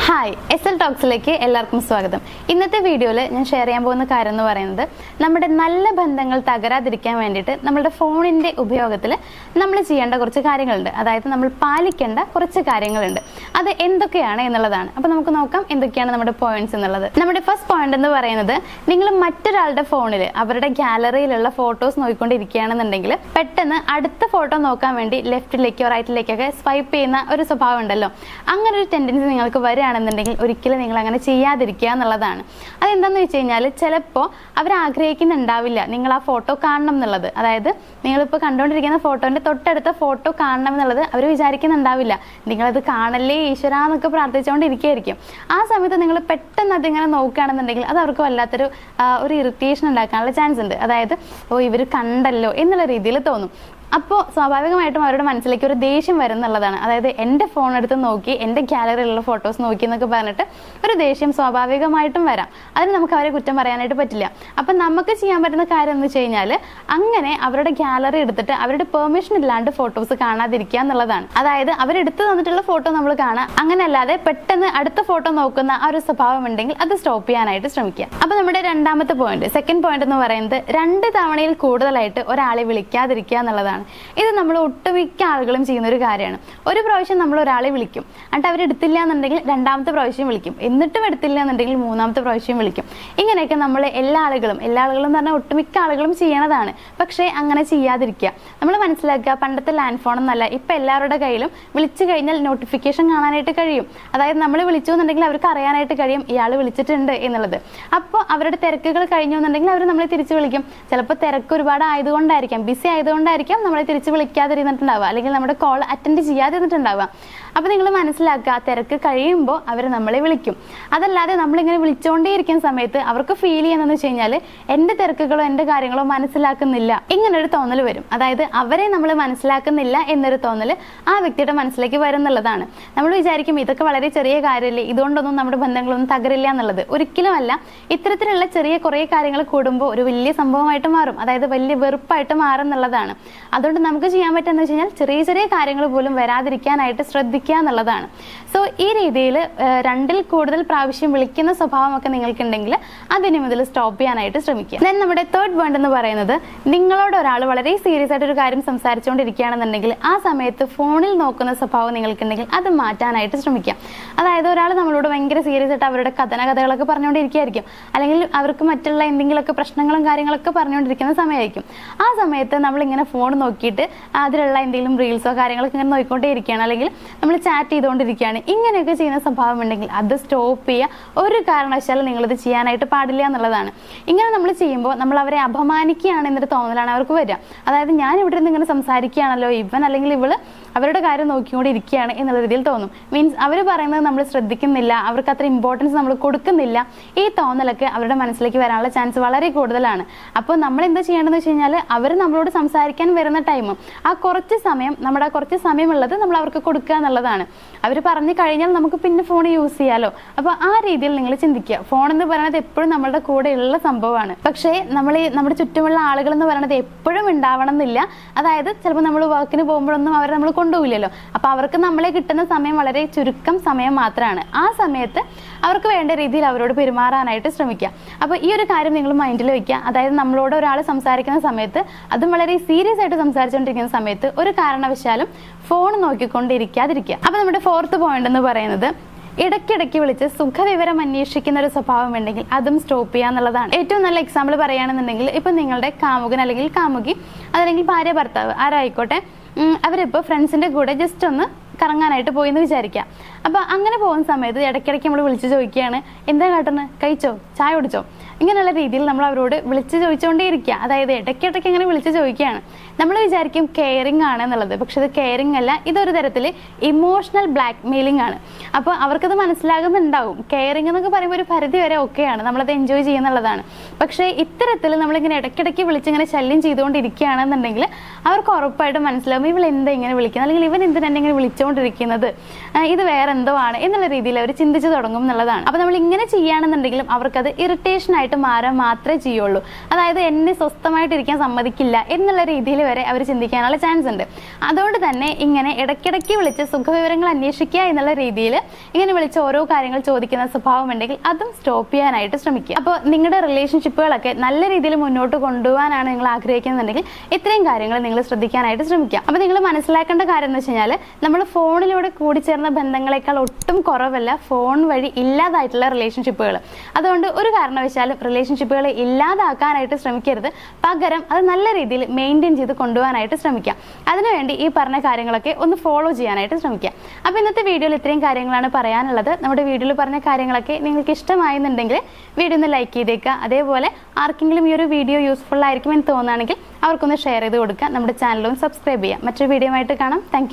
Hi SL ടോക്സിലേക്ക് എല്ലാവർക്കും സ്വാഗതം. ഇന്നത്തെ വീഡിയോയിൽ ഞാൻ ഷെയർ ചെയ്യാൻ പോകുന്ന കാര്യം എന്ന് പറയുന്നത് നമ്മുടെ നല്ല ബന്ധങ്ങൾ തകരാതിരിക്കാൻ വേണ്ടിയിട്ട് നമ്മുടെ ഫോണിൻ്റെ ഉപയോഗത്തിൽ നമ്മൾ ചെയ്യേണ്ട കുറച്ച് കാര്യങ്ങളുണ്ട്. അതായത് നമ്മൾ പാലിക്കേണ്ട കുറച്ച് കാര്യങ്ങളുണ്ട്. അത് എന്തൊക്കെയാണ് എന്നുള്ളതാണ്. അപ്പോൾ നമുക്ക് നോക്കാം എന്തൊക്കെയാണ് നമ്മുടെ പോയിന്റ്സ് എന്നുള്ളത്. നമ്മുടെ ഫസ്റ്റ് പോയിന്റ് എന്ന് പറയുന്നത്, നിങ്ങൾ മറ്റൊരാളുടെ ഫോണിൽ അവരുടെ ഗാലറിയിലുള്ള ഫോട്ടോസ് നോക്കിക്കൊണ്ടിരിക്കുകയാണെന്നുണ്ടെങ്കിൽ പെട്ടെന്ന് അടുത്ത ഫോട്ടോ നോക്കാൻ വേണ്ടി ലെഫ്റ്റിലേക്കോ റൈറ്റിലേക്കൊക്കെ സ്വൈപ്പ് ചെയ്യുന്ന ഒരു സ്വഭാവം ഉണ്ടല്ലോ. അങ്ങനെ ഒരു ടെൻഡൻസി നിങ്ങൾക്ക് വരികയാണെന്നുണ്ടെങ്കിൽ ഒരിക്കലും നിങ്ങൾ അങ്ങനെ ചെയ്യാതിരിക്കുക എന്നുള്ളതാണ്. അതെന്താണെന്ന് വെച്ച് കഴിഞ്ഞാൽ ചിലപ്പോൾ അവർ ആഗ്രഹിക്കുന്നുണ്ടാവില്ല നിങ്ങൾ ആ ഫോട്ടോ കാണണം എന്നുള്ളത്. അതായത് നിങ്ങളിപ്പോൾ കണ്ടുകൊണ്ടിരിക്കുന്ന ഫോട്ടോൻ്റെ തൊട്ടടുത്ത ഫോട്ടോ കാണണം എന്നുള്ളത് അവർ വിചാരിക്കുന്നുണ്ടാവില്ല. നിങ്ങളത് കാണല്ലേ ഈശ്വര എന്നൊക്കെ പ്രാർത്ഥിച്ചുകൊണ്ടിരിക്കുകയായിരിക്കും. ആ സമയത്ത് നിങ്ങൾ പെട്ടെന്ന് അതിങ്ങനെ നോക്കുകയാണെന്നുണ്ടെങ്കിൽ അത് അവർക്ക് വല്ലാത്തൊരു ഇറിറ്റേഷൻ ഉണ്ടാക്കാനുള്ള ചാൻസ് ഉണ്ട്. അതായത് ഇവർ കണ്ടല്ലോ എന്നുള്ള രീതിയിൽ തോന്നും. അപ്പോൾ സ്വാഭാവികമായിട്ടും അവരുടെ മനസ്സിലേക്ക് ഒരു ദേഷ്യം വരുന്നുള്ളതാണ്. അതായത് എൻ്റെ ഫോൺ എടുത്ത് നോക്കി എൻ്റെ ഗാലറിയിലുള്ള ഫോട്ടോസ് നോക്കി എന്നൊക്കെ പറഞ്ഞിട്ട് ഒരു ദേഷ്യം സ്വാഭാവികമായിട്ടും വരാം. അതിന് നമുക്ക് അവരെ കുറ്റം പറയാനായിട്ട് പറ്റില്ല. അപ്പം നമുക്ക് ചെയ്യാൻ പറ്റുന്ന കാര്യം എന്ന് വെച്ച് കഴിഞ്ഞാൽ അങ്ങനെ അവരുടെ ഗാലറി എടുത്തിട്ട് അവരുടെ പെർമിഷൻ ഇല്ലാണ്ട് ഫോട്ടോസ് കാണാതിരിക്കുക എന്നുള്ളതാണ്. അതായത് അവരെടുത്ത് തന്നിട്ടുള്ള ഫോട്ടോ നമ്മൾ കാണാം. അങ്ങനെ അല്ലാതെ പെട്ടെന്ന് അടുത്ത ഫോട്ടോ നോക്കുന്ന ആ ഒരു സ്വഭാവം ഉണ്ടെങ്കിൽ അത് സ്റ്റോപ്പ് ചെയ്യാനായിട്ട് ശ്രമിക്കുക. അപ്പോൾ നമ്മുടെ രണ്ടാമത്തെ പോയിന്റ്, സെക്കൻഡ് പോയിന്റ് എന്ന് പറയുന്നത് 2 തവണയിൽ കൂടുതലായിട്ട് ഒരാളെ വിളിക്കാതിരിക്കുക എന്നുള്ളതാണ്. ഇത് നമ്മൾ ഒട്ടുമിക്ക ആളുകളും ചെയ്യുന്ന ഒരു കാര്യമാണ്. ഒരു പ്രാവശ്യം നമ്മൾ ഒരാളെ വിളിക്കും, എന്നിട്ട് അവരെടുത്തില്ല എന്നുണ്ടെങ്കിൽ 2ാമത്തെ പ്രാവശ്യം വിളിക്കും, എന്നിട്ടും എടുത്തില്ല എന്നുണ്ടെങ്കിൽ 3ാമത്തെ പ്രാവശ്യം വിളിക്കും. ഇങ്ങനെയൊക്കെ നമ്മൾ എല്ലാ ആളുകളും എന്ന് പറഞ്ഞാൽ ഒട്ടുമിക്ക ആളുകളും ചെയ്യണതാണ്. പക്ഷേ അങ്ങനെ ചെയ്യാതിരിക്കുക. നമ്മൾ മനസ്സിലാക്കുക, പണ്ടത്തെ ലാൻഡ് ഫോൺ എന്നല്ല, ഇപ്പം എല്ലാവരുടെ കയ്യിലും വിളിച്ചു കഴിഞ്ഞാൽ നോട്ടിഫിക്കേഷൻ കാണാനായിട്ട് കഴിയും. അതായത് നമ്മൾ വിളിച്ചു എന്നുണ്ടെങ്കിൽ അവർക്ക് അറിയാനായിട്ട് കഴിയും ഇയാൾ വിളിച്ചിട്ടുണ്ട് എന്നുള്ളത്. അപ്പോൾ അവരുടെ തിരക്കുകൾ കഴിഞ്ഞു എന്നുണ്ടെങ്കിൽ അവർ നമ്മളെ തിരിച്ച് വിളിക്കും. ചിലപ്പോൾ തിരക്ക് ഒരുപാട് ആയതുകൊണ്ടായിരിക്കാം, ബിസി ആയതുകൊണ്ടായിരിക്കാം നമ്മളെ തിരിച്ച് വിളിക്കാതിരുന്നിട്ടുണ്ടാവുക, അല്ലെങ്കിൽ നമ്മുടെ കോൾ അറ്റൻഡ് ചെയ്യാതിരുന്നിട്ടുണ്ടാവുക. അപ്പോൾ നിങ്ങൾ മനസ്സിലാക്കുക, തിരക്ക് കഴിയുമ്പോൾ അവർ നമ്മളെ വിളിക്കും. അതല്ലാതെ നമ്മളിങ്ങനെ വിളിച്ചുകൊണ്ടേയിരിക്കുന്ന സമയത്ത് അവർക്ക് ഫീൽ ചെയ്യുന്നതെന്ന് വെച്ച് കഴിഞ്ഞാൽ എൻ്റെ തിരക്കുകളോ എൻ്റെ കാര്യങ്ങളോ മനസ്സിലാക്കുന്നില്ല ഇങ്ങനൊരു തോന്നൽ വരും. അതായത് അവരെ നമ്മൾ മനസ്സിലാക്കുന്നില്ല എന്നൊരു തോന്നൽ ആ വ്യക്തിയുടെ മനസ്സിലേക്ക് വരുന്നുള്ളതാണ്. നമ്മൾ വിചാരിക്കും ഇതൊക്കെ വളരെ ചെറിയ കാര്യമല്ലേ, ഇതുകൊണ്ടൊന്നും നമ്മുടെ ബന്ധങ്ങളൊന്നും തകരില്ല എന്നുള്ളത്. ഒരിക്കലുമല്ല. ഇത്തരത്തിലുള്ള ചെറിയ കുറേ കാര്യങ്ങൾ കൂടുമ്പോൾ ഒരു വലിയ സംഭവമായിട്ട് മാറും. അതായത് വലിയ വെറുപ്പായിട്ട് മാറുന്നുള്ളതാണ്. അതുകൊണ്ട് നമുക്ക് ചെയ്യാൻ പറ്റുന്നത് വെച്ച് കഴിഞ്ഞാൽ ചെറിയ ചെറിയ കാര്യങ്ങൾ പോലും വരാതിരിക്കാനായിട്ട് ശ്രദ്ധിക്കുക എന്നുള്ളതാണ്. സോ ഈ രീതിയിൽ 2ൽ കൂടുതൽ പ്രാവശ്യം വിളിക്കുന്ന സ്വഭാവമൊക്കെ നിങ്ങൾക്കുണ്ടെങ്കിൽ അതിന് മുതൽ സ്റ്റോപ്പ് ചെയ്യാനായിട്ട് ശ്രമിക്കുക. ദെൻ നമ്മുടെ തേർഡ് പോയിന്റ് എന്ന് പറയുന്നത്, നിങ്ങളോട് ഒരാൾ വളരെ സീരിയസ് ആയിട്ട് ഒരു കാര്യം സംസാരിച്ചുകൊണ്ടിരിക്കുകയാണെന്നുണ്ടെങ്കിൽ ആ സമയത്ത് ഫോണിൽ നോക്കുന്ന സ്വഭാവം നിങ്ങൾക്കുണ്ടെങ്കിൽ അത് മാറ്റാനായിട്ട് ശ്രമിക്കാം. അതായത് ഒരാൾ നമ്മളോട് ഭയങ്കര സീരിയസ് ആയിട്ട് അവരുടെ കഥകളൊക്കെ പറഞ്ഞുകൊണ്ടിരിക്കുകയായിരിക്കും, അല്ലെങ്കിൽ അവർക്ക് മറ്റുള്ള എന്തെങ്കിലുമൊക്കെ പ്രശ്നങ്ങളും കാര്യങ്ങളൊക്കെ പറഞ്ഞുകൊണ്ടിരിക്കുന്ന സമയമായിരിക്കും. ആ സമയത്ത് നമ്മളിങ്ങനെ ഫോൺ നോക്കിയിട്ട് അതിലുള്ള എന്തെങ്കിലും റീൽസോ കാര്യങ്ങളൊക്കെ ഇങ്ങനെ നോക്കിക്കൊണ്ടേ ഇരിക്കുകയാണ്, അല്ലെങ്കിൽ നമ്മൾ ചാറ്റ് ചെയ്തുകൊണ്ടിരിക്കുകയാണ്, ഇങ്ങനെയൊക്കെ ചെയ്യുന്ന സ്വഭാവം ഉണ്ടെങ്കിൽ അത് സ്റ്റോപ്പ് ചെയ്യുക. ഒരു കാരണവശാലും നിങ്ങളിത് ചെയ്യാനായിട്ട് പാടില്ല എന്നുള്ളതാണ്. ഇങ്ങനെ നമ്മൾ ചെയ്യുമ്പോൾ നമ്മൾ അവരെ അപമാനിക്കുകയാണ് എന്നൊരു തോന്നലാണ് അവർക്ക് വരിക. അതായത് ഞാൻ ഇവിടെ നിന്ന് ഇങ്ങനെ സംസാരിക്കുകയാണല്ലോ, ഇവൻ അല്ലെങ്കിൽ ഇവള് അവരുടെ കാര്യം നോക്കിക്കൊണ്ടിരിക്കുകയാണ് എന്നുള്ള രീതിയിൽ തോന്നും. മീൻസ് അവർ പറയുന്നത് നമ്മൾ ശ്രദ്ധിക്കുന്നില്ല, അവർക്ക് അത്ര ഇമ്പോർട്ടൻസ് നമ്മൾ കൊടുക്കുന്നില്ല. ഈ തോന്നലൊക്കെ അവരുടെ മനസ്സിലേക്ക് വരാനുള്ള ചാൻസ് വളരെ കൂടുതലാണ്. അപ്പോൾ നമ്മൾ എന്താ ചെയ്യേണ്ടതെന്ന് വെച്ച് കഴിഞ്ഞാൽ അവർ നമ്മളോട് സംസാരിക്കാൻ വരുന്ന ടൈമും ആ കുറച്ച് സമയമുള്ളത് നമ്മൾ അവർക്ക് കൊടുക്കുക എന്നുള്ളതാണ്. അവർ പറഞ്ഞു കഴിഞ്ഞാൽ നമുക്ക് പിന്നെ ഫോൺ യൂസ് ചെയ്യാലോ. അപ്പോൾ ആ രീതിയിൽ നിങ്ങൾ ചിന്തിക്കുക. ഫോൺ എന്ന് പറയുന്നത് എപ്പോഴും നമ്മളുടെ കൂടെ ഉള്ള സംഭവമാണ്. പക്ഷേ നമ്മുടെ ചുറ്റുമുള്ള ആളുകൾ എന്ന് പറയുന്നത് എപ്പോഴും ഉണ്ടാവണം എന്നില്ല. അതായത് ചിലപ്പോൾ നമ്മൾ വർക്കിന് പോകുമ്പോഴൊന്നും അവർ നമ്മൾ കൊണ്ടുപോയില്ലല്ലോ. അപ്പോൾ അവർക്ക് നമ്മളെ കിട്ടുന്ന സമയം വളരെ ചുരുക്കം സമയം മാത്രമാണ്. ആ സമയത്ത് അവർക്ക് വേണ്ട രീതിയിൽ അവരോട് പെരുമാറാനായിട്ട് ശ്രമിക്കുക. അപ്പോൾ ഈ ഒരു കാര്യം നിങ്ങൾ മൈൻഡിൽ വെക്കുക. അതായത് നമ്മളോട് ഒരാൾ സംസാരിക്കുന്ന സമയത്ത്, അതും വളരെ സീരിയസ് ആയിട്ട് സംസാരിച്ചുകൊണ്ടിരിക്കുന്ന സമയത്ത് ഒരു കാരണവശാലും ഫോൺ നോക്കിക്കൊണ്ടിരിക്കാതിരിക്കുക. അപ്പോൾ നമ്മുടെ ഫോർത്ത് പോയിന്റ് എന്ന് പറയുന്നത്, ഇടയ്ക്കിടയ്ക്ക് വിളിച്ച് സുഖവിവരം അന്വേഷിക്കുന്ന ഒരു സ്വഭാവം ഉണ്ടെങ്കിൽ അതും സ്റ്റോപ്പ് ചെയ്യുക എന്നുള്ളതാണ്. ഏറ്റവും നല്ല എക്സാമ്പിൾ പറയുകയാണെന്നുണ്ടെങ്കിൽ, ഇപ്പം നിങ്ങളുടെ കാമുകൻ അല്ലെങ്കിൽ കാമുകി, അതല്ലെങ്കിൽ ഭാര്യ ഭർത്താവ് ആരായിക്കോട്ടെ, അവരിപ്പോൾ ഫ്രണ്ട്സിൻ്റെ കൂടെ ജസ്റ്റ് ഒന്ന് കറങ്ങാനായിട്ട് പോയി എന്ന് വിചാരിക്കാം. അപ്പോൾ അങ്ങനെ പോകുന്ന സമയത്ത് ഇടയ്ക്കിടയ്ക്ക് നമ്മൾ വിളിച്ച് ചോദിക്കുകയാണ്, എന്താ കാട്ടുന്നത്, കഴിച്ചോ, ചായ കുടിച്ചോ, ഇങ്ങനെയുള്ള രീതിയിൽ നമ്മൾ അവരോട് വിളിച്ച് ചോദിച്ചുകൊണ്ടേയിരിക്കുക. അതായത് ഇടയ്ക്കിടയ്ക്ക് ഇങ്ങനെ വിളിച്ച് ചോദിക്കുകയാണ്. നമ്മൾ വിചാരിക്കും കെയറിങ് ആണ് എന്നുള്ളത്. പക്ഷെ ഇത് കെയറിങ് അല്ല, ഇതൊരു തരത്തിൽ ഇമോഷണൽ ബ്ലാക്ക് മെയിലിംഗ് ആണ്. അപ്പോൾ അവർക്കത് മനസ്സിലാകുന്നുണ്ടാവും. കെയറിങ് എന്നൊക്കെ പറയുമ്പോൾ ഒരു പരിധി വരെ ഓക്കെയാണ്, നമ്മളത് എൻജോയ് ചെയ്യുന്നുള്ളതാണ്. പക്ഷേ ഇത്തരത്തിൽ നമ്മളിങ്ങനെ ഇടയ്ക്കിടയ്ക്ക് വിളിച്ചിങ്ങനെ ശല്യം ചെയ്തുകൊണ്ടിരിക്കുകയാണെന്നുണ്ടെങ്കിൽ അവർക്ക് ഉറപ്പായിട്ടും മനസ്സിലാവും ഇവൾ എന്താ ഇങ്ങനെ വിളിക്കുന്നത്, അല്ലെങ്കിൽ ഇവൻ എന്തിനാണ് ഇങ്ങനെ വിളിച്ചുകൊണ്ടിരിക്കുന്നത്, ഇത് വേറെ എന്തോ ആണ് എന്നുള്ള രീതിയിൽ അവർ ചിന്തിച്ചു തുടങ്ങും എന്നുള്ളതാണ്. അപ്പോൾ നമ്മൾ ഇങ്ങനെ ചെയ്യുകയാണെന്നുണ്ടെങ്കിലും അവർക്കത് ഇറിറ്റേഷൻ ആയിട്ട് മാറാൻ മാത്രമേ ചെയ്യുള്ളൂ. അതായത് എന്നെ സ്വസ്ഥമായിട്ടിരിക്കാൻ സമ്മതിക്കില്ല എന്നുള്ള രീതിയിൽ വരെ അവർ ചിന്തിക്കാനുള്ള ചാൻസ് ഉണ്ട്. അതുകൊണ്ട് തന്നെ ഇങ്ങനെ ഇടയ്ക്കിടയ്ക്ക് വിളിച്ച് സുഖവിവരങ്ങൾ അന്വേഷിക്കുക എന്നുള്ള രീതിയിൽ ഇങ്ങനെ വിളിച്ച് ഓരോ കാര്യങ്ങൾ ചോദിക്കുന്ന സ്വഭാവം ഉണ്ടെങ്കിൽ അതും സ്റ്റോപ്പ് ചെയ്യാനായിട്ട് ശ്രമിക്കുക. അപ്പോൾ നിങ്ങളുടെ റിലേഷൻഷിപ്പുകളൊക്കെ നല്ല രീതിയിൽ മുന്നോട്ട് കൊണ്ടുപോകാനാണ് നിങ്ങൾ ആഗ്രഹിക്കുന്നുണ്ടെങ്കിൽ ഇത്രയും കാര്യങ്ങൾ നിങ്ങൾ ശ്രദ്ധിക്കാനായിട്ട് ശ്രമിക്കുക. അപ്പോൾ നിങ്ങൾ മനസ്സിലാക്കേണ്ട കാര്യം എന്ന് വെച്ച് കഴിഞ്ഞാൽ നമ്മൾ ഫോണിലൂടെ കൂടിച്ചേർന്ന ബന്ധങ്ങളെക്കാൾ ഒട്ടും കുറവല്ല ഫോൺ വഴി ഇല്ലാതായിട്ടുള്ള റിലേഷൻഷിപ്പുകൾ. അതുകൊണ്ട് ഒരു കാരണവശാലും റിലേഷൻഷിപ്പുകളെ ഇല്ലാതാക്കാനായിട്ട് ശ്രമിക്കരുത്. പകരം അത് നല്ല രീതിയിൽ മെയിൻറ്റെയിൻ ചെയ്ത് കൊണ്ടുപോകാനായിട്ട് ശ്രമിക്കുക. അതിനുവേണ്ടി ഈ പറഞ്ഞ കാര്യങ്ങളൊക്കെ ഒന്ന് ഫോളോ ചെയ്യാനായിട്ട് ശ്രമിക്കുക. അപ്പോൾ ഇന്നത്തെ വീഡിയോയിൽ ഇത്രയും കാര്യങ്ങളാണ് പറയാനുള്ളത്. നമ്മുടെ വീഡിയോയിൽ പറഞ്ഞ കാര്യങ്ങളൊക്കെ നിങ്ങൾക്ക് ഇഷ്ടമായെന്നുണ്ടെങ്കിൽ വീഡിയോ ഒന്ന് ലൈക്ക് ചെയ്തേക്കുക. അതേപോലെ ആർക്കെങ്കിലും ഈ ഒരു വീഡിയോ യൂസ്ഫുൾ ആയിരിക്കുമെന്ന് തോന്നുകയാണെങ്കിൽ അവർക്കൊന്ന് ഷെയർ ചെയ്ത് കൊടുക്കുക. നമ്മുടെ ചാനലും സബ്സ്ക്രൈബ് ചെയ്യുക. മറ്റൊരു വീഡിയോ ആയിട്ട് കാണാം. താങ്ക്